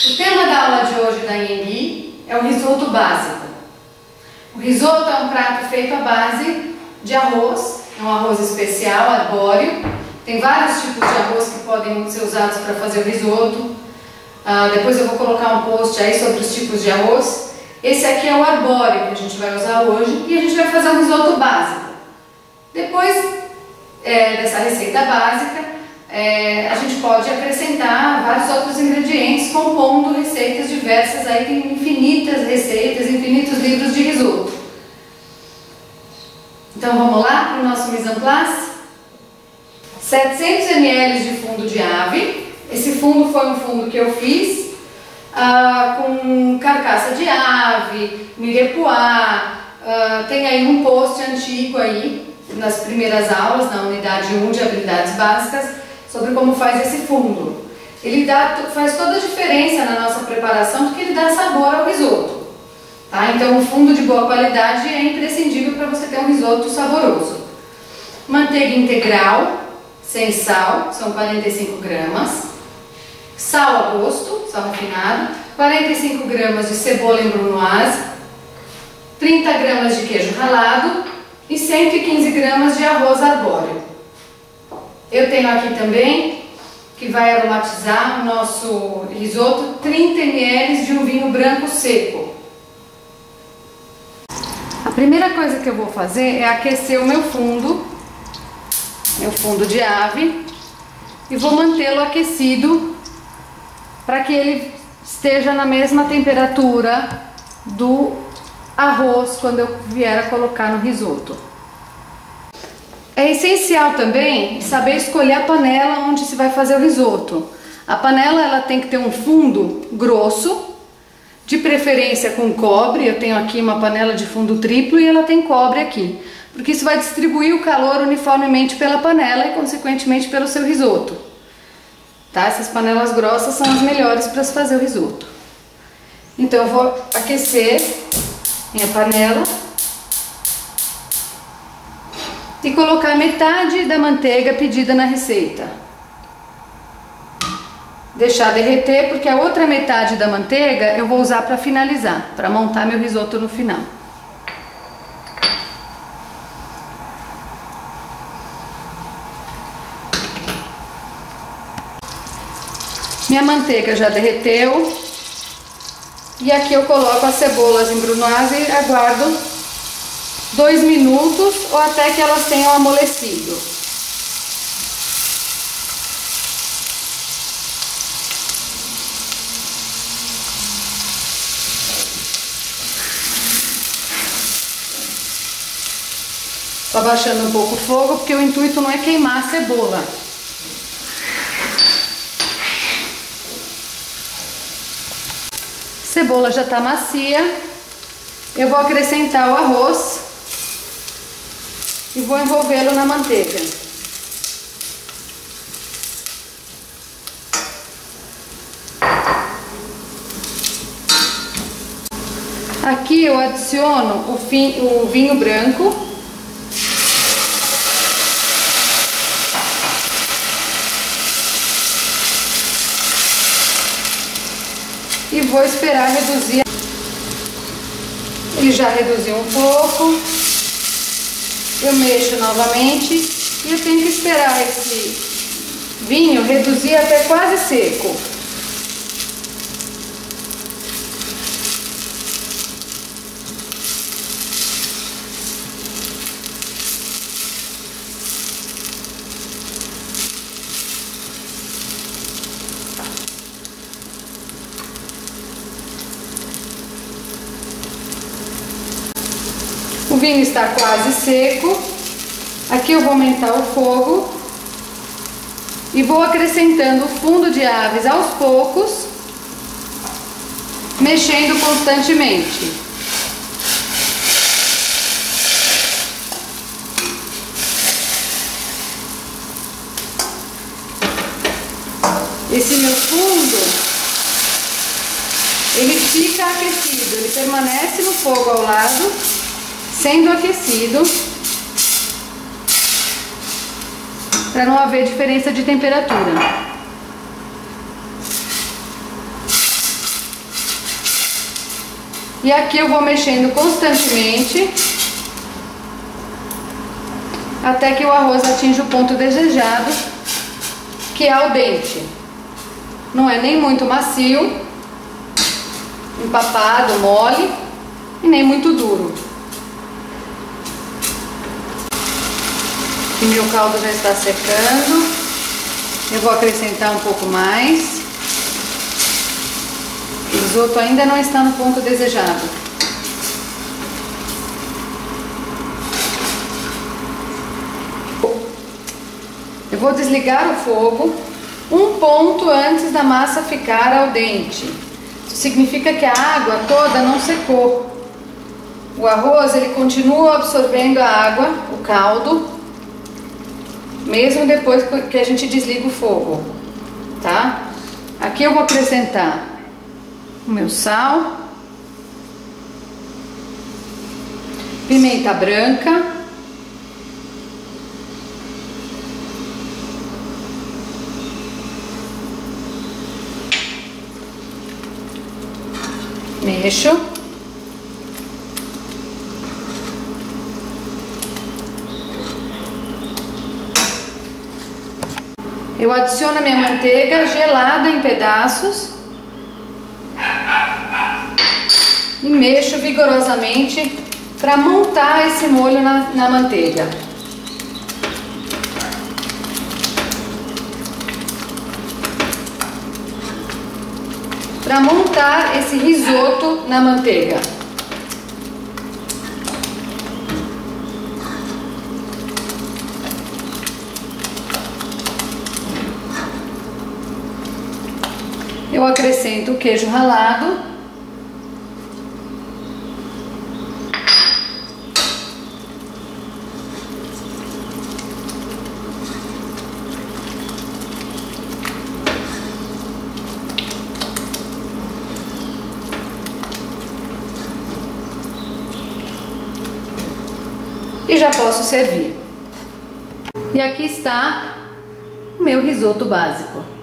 O tema da aula de hoje da Anhembi é o risoto básico. O risoto é um prato feito à base de arroz, é um arroz especial, arbóreo. Tem vários tipos de arroz que podem ser usados para fazer o risoto. Depois eu vou colocar um post aí sobre os tipos de arroz. Esse aqui é o arbóreo que a gente vai usar hoje e a gente vai fazer um risoto básico. Depois dessa receita básica, a gente pode acrescentar vários outros ingredientes, compondo receitas diversas. Aí tem infinitas receitas, infinitos livros de risoto. Então vamos lá para o nosso mise en place. 700 ml de fundo de ave. Esse fundo foi um fundo que eu fiz com carcaça de ave, mirepoix. Tem aí um post antigo aí, nas primeiras aulas, na unidade 1 de habilidades básicas, sobre como faz esse fundo. Ele faz toda a diferença na nossa preparação, porque ele dá sabor ao risoto. Tá? Então um fundo de boa qualidade é imprescindível para você ter um risoto saboroso. Manteiga integral, sem sal, são 45 gramas. Sal a gosto, sal refinado. 45 gramas de cebola em brunoise. 30 gramas de queijo ralado. E 115 gramas de arroz arbóreo. Eu tenho aqui também, que vai aromatizar o nosso risoto, 30 ml de um vinho branco seco. A primeira coisa que eu vou fazer é aquecer o meu fundo de ave, e vou mantê-lo aquecido para que ele esteja na mesma temperatura do arroz quando eu vier a colocar no risoto. É essencial também saber escolher a panela onde se vai fazer o risoto. A panela ela tem que ter um fundo grosso, de preferência com cobre. Eu tenho aqui uma panela de fundo triplo e ela tem cobre aqui, porque isso vai distribuir o calor uniformemente pela panela e consequentemente pelo seu risoto. Tá? Essas panelas grossas são as melhores para se fazer o risoto. Então eu vou aquecer minha panela e colocar metade da manteiga pedida na receita. Deixar derreter, porque a outra metade da manteiga eu vou usar para finalizar, para montar meu risoto no final. Minha manteiga já derreteu. E aqui eu coloco as cebolas em brunoise e aguardo 2 minutos ou até que elas tenham amolecido. Tô abaixando um pouco o fogo porque o intuito não é queimar a cebola. A cebola já está macia. Eu vou acrescentar o arroz e vou envolvê-lo na manteiga. Aqui eu adiciono o vinho branco. E vou esperar reduzir. Ele já reduziu um pouco. Eu mexo novamente e eu tenho que esperar esse vinho reduzir até quase seco. O vinho está quase seco. Aqui eu vou aumentar o fogo e vou acrescentando o fundo de aves aos poucos, mexendo constantemente. Esse meu fundo, ele fica aquecido, ele permanece no fogo ao lado, sendo aquecido, para não haver diferença de temperatura. E aqui eu vou mexendo constantemente até que o arroz atinja o ponto desejado, que é al dente. Não é nem muito macio, empapado, mole, e nem muito duro. E meu caldo já está secando. Eu vou acrescentar um pouco mais. O risoto ainda não está no ponto desejado. Eu vou desligar o fogo um ponto antes da massa ficar al dente. Isso significa que a água toda não secou. O arroz ele continua absorvendo a água, o caldo, mesmo depois que a gente desliga o fogo, tá? Aqui eu vou acrescentar o meu sal, pimenta branca, mexo, eu adiciono a minha manteiga gelada em pedaços e mexo vigorosamente para montar esse molho na manteiga. Para montar esse risoto na manteiga. Eu acrescento o queijo ralado. E já posso servir. E aqui está o meu risoto básico.